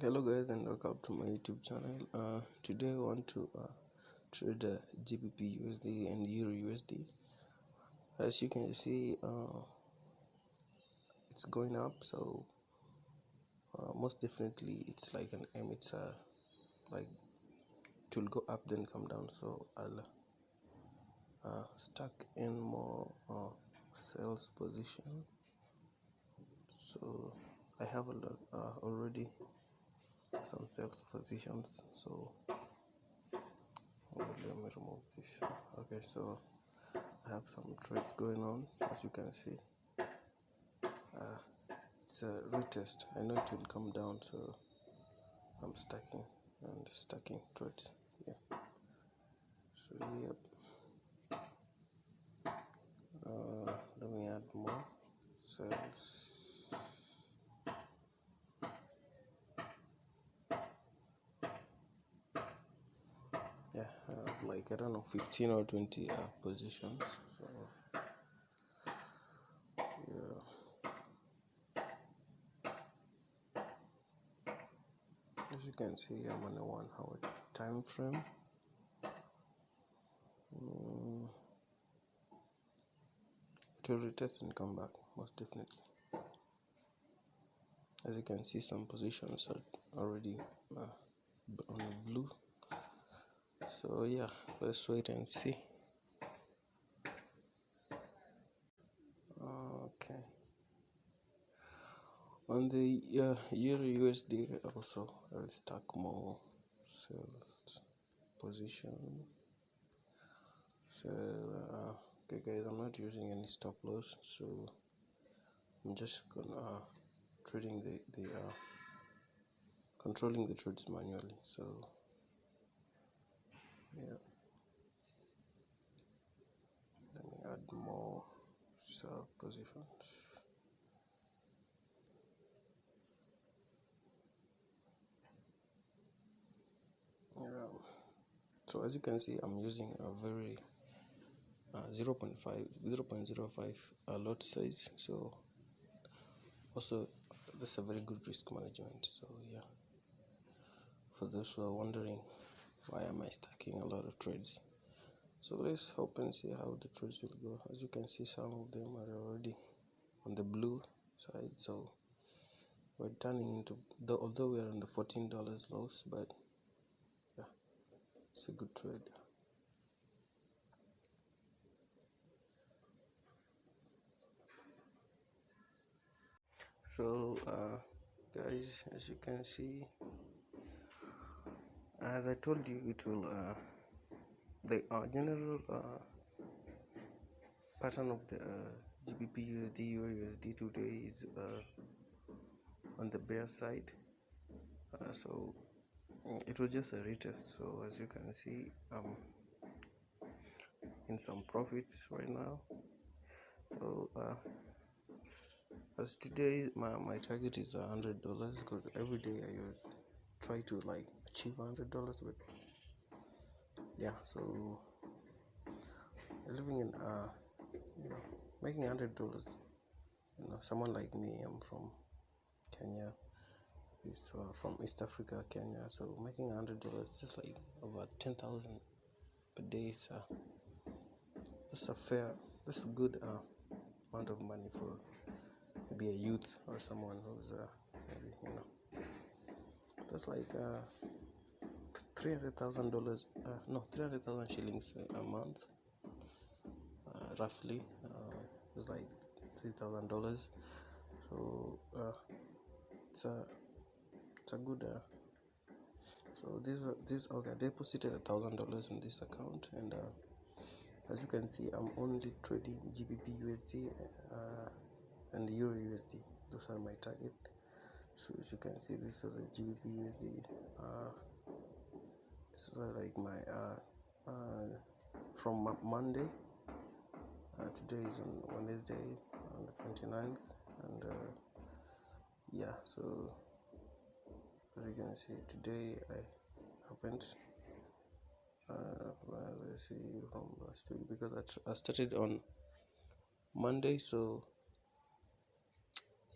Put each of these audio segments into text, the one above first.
Hello guys and welcome to my YouTube channel. Today I want to trade GBP USD and Euro USD. As you can see, it's going up, so most definitely it's like an M. It's like it will go up then come down. So I'll stuck in more sales position. So I have a lot already some sales positions. So let me remove this. Okay, so I have some trades going on, as you can see. It's a retest. I know it will come down, so I'm stacking trades. Yeah. So yep. Let me add more sales. Yeah, I have like I don't know 15 or 20 positions. So yeah. As you can see, I'm on a 1 hour time frame. It will retest and come back, most definitely. As you can see, some positions are already on blue. So yeah, let's wait and see. Okay. On the Euro USD also, I'll stack more sales position. So okay guys, I'm not using any stop loss, so I'm just gonna trading the controlling the trades manually. So yeah, let me add more sell positions. Yeah. So as you can see, I'm using a very 0.05 lot size. So also that's a very good risk management. So yeah, for those who are wondering why am I stacking a lot of trades, so let's hope and see how the trades will go. As you can see, some of them are already on the blue side, so we're turning into, although we are on the $14 loss, but yeah, it's a good trade. So guys, as you can see, as I told you, it will the general pattern of the GBP USD or USD today is on the bear side. So it was just a retest. So as you can see, in some profits right now. So as today my target is $100, because every day I try to like achieve $100, but yeah, so living in making $100, someone like me, I'm from Kenya, is from East Africa, Kenya, so making $100 just like over 10,000 per day is that's a good amount of money for maybe a youth or someone who's maybe that's like $300,000 no 300,000 shillings a month, roughly. It's like $3,000. So it's a good so this okay, I deposited $1,000 in this account, and as you can see, I'm only trading GBP USD and Euro USD. Those are my target. So as you can see, this is a GBP USD. This is like my from Monday. Today is on Wednesday, on the 29th, and yeah. So as you can see, today I haven't. Let's see from last week, because I started on Monday. So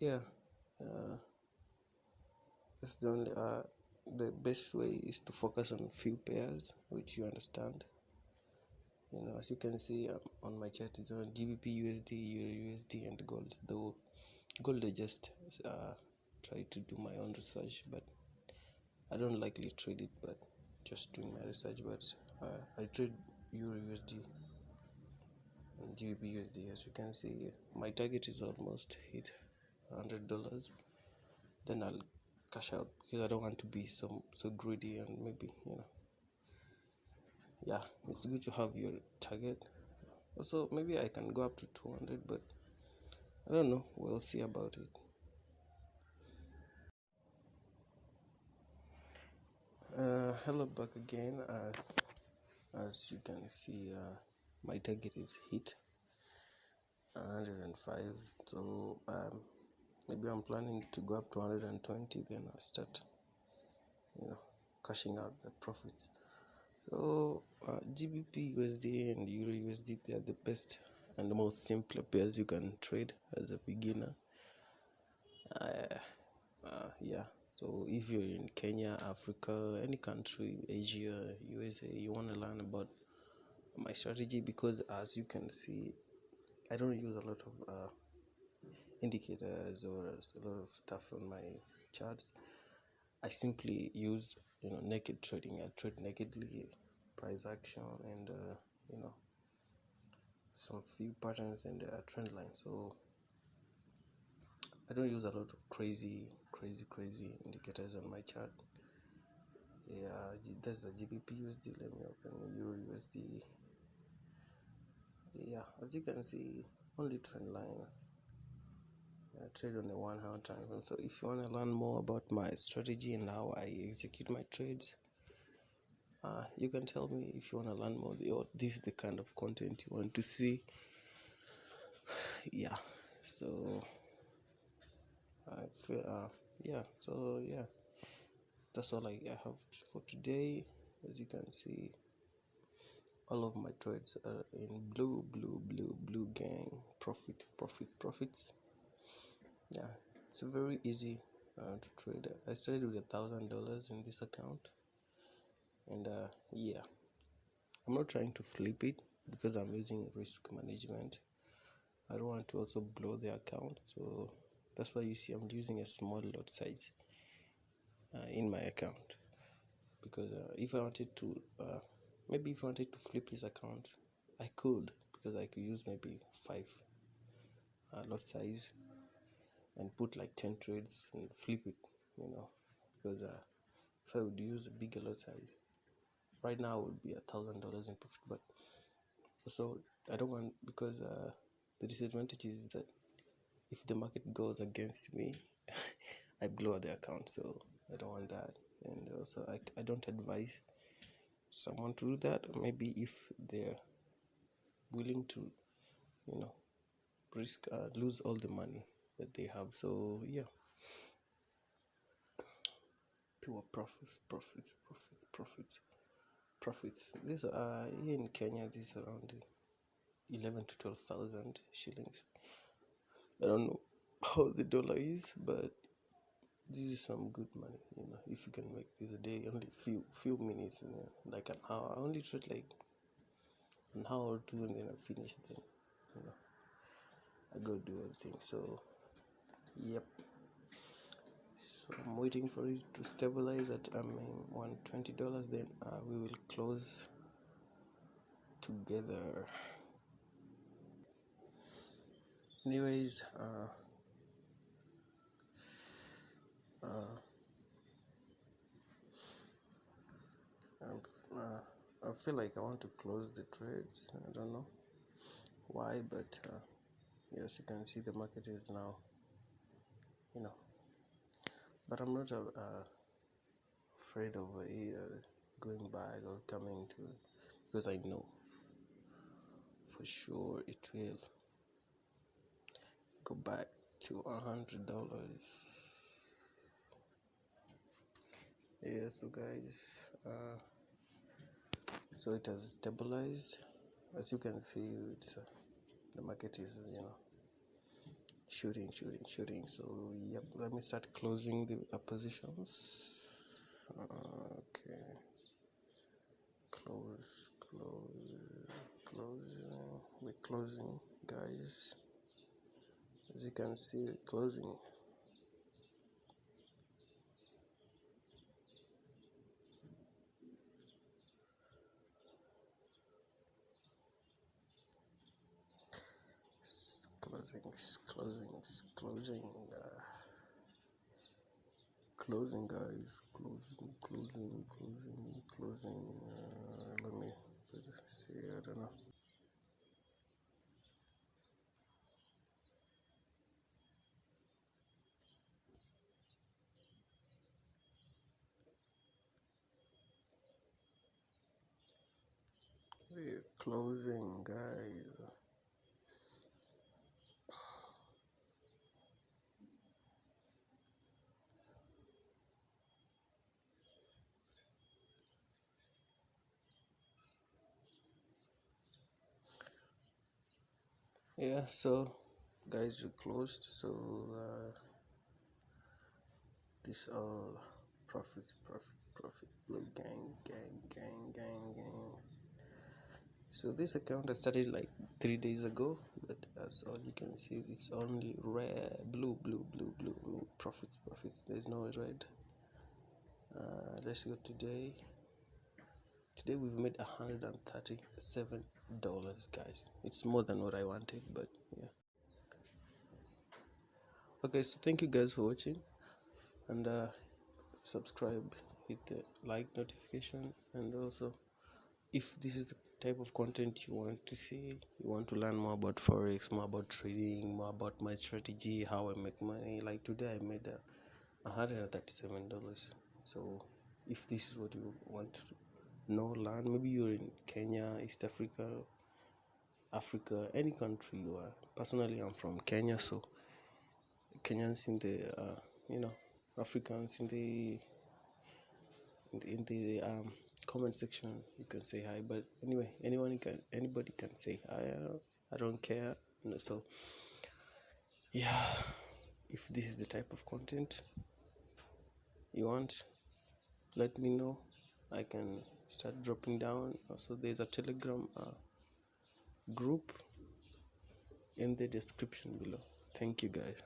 yeah. That's the only the best way is to focus on few pairs which you understand. As you can see on my chart, it's on GBP USD, Euro USD, and gold. Though gold, I just try to do my own research, but I don't likely trade it, but just doing my research. But I trade Euro USD and GBP USD. As you can see, my target is almost hit $100. Then I'll cash out because I don't want to be so greedy, and maybe yeah, it's good to have your target. Also, maybe I can go up to 200, but I don't know. We'll see about it. Hello back again. As you can see, my target is hit 105. So maybe I'm planning to go up to 120. Then I'll start, cashing out the profits. So GBP USD and Euro USD, they are the best and the most simpler pairs you can trade as a beginner. Yeah, so if you're in Kenya, Africa, any country, Asia, USA, you want to learn about my strategy, because as you can see, I don't use a lot of indicators or a lot of stuff on my charts. I simply use naked trading. I trade nakedly, price action, and some few patterns and trend line. So I don't use a lot of crazy indicators on my chart. Yeah, that's the GBP USD. Let me open Euro USD. Yeah, as you can see, only trend line. I trade on the 1 hour time frame. So if you want to learn more about my strategy and how I execute my trades, you can tell me if you want to learn more, or this is the kind of content you want to see. Yeah, so yeah, that's all I have for today. As you can see, all of my trades are in blue gang. Profits. Yeah, it's very easy to trade. I started with $1,000 in this account, and yeah, I'm not trying to flip it because I'm using risk management. I don't want to also blow the account, so that's why you see I'm using a small lot size in my account. Because if I wanted to flip this account, I could, because I could use maybe 5 lot size and put like 10 trades and flip it, because if I would use a bigger lot size, right now it would be $1,000 in profit. But also I don't want, because the disadvantage is that if the market goes against me, I blow the account, so I don't want that. And also I don't advise someone to do that. Maybe if they're willing to risk lose all the money that they have. So yeah, pure profits. This here in Kenya, this is around 11 to 12,000 shillings. I don't know how the dollar is, but this is some good money. If you can make this a day, only few minutes, like an hour. I only trade like an hour or two, and then I finish. Then I go do everything. So yep. So I'm waiting for it to stabilize at $120. Then we will close together. Anyways, I feel like I want to close the trades. I don't know why, but yes, you can see the market is now, but I'm not afraid of going back or coming to, because I know for sure it will go back to $100. Yeah, so guys, so it has stabilized. As you can see, it's the market is shooting. So yep, let me start closing the positions. Okay, we're closing, guys. As you can see, we're closing. Closing, closing, guys, closing. Let me see. I don't know. We're closing, guys. Yeah, so guys, we closed. So this all profits, blue gang. So this account I started like 3 days ago, but as all you can see, it's only red, blue. Profits. There's no red. Let's go today. Today we've made $137, guys. It's more than what I wanted, but yeah. Okay, so thank you guys for watching, and subscribe, hit the like notification, and also if this is the type of content you want to see, you want to learn more about forex, more about trading, more about my strategy, how I make money. Like today I made $137. So if this is what you want to know, learn, maybe you're in Kenya, East Africa, any country you are. Personally, I'm from Kenya, so Kenyans in the Africans in the comment section, you can say hi. But anyway, anybody can say hi. I don't care. So yeah, if this is the type of content you want, let me know. I can start dropping down. Also, there's a Telegram group in the description below. Thank you, guys.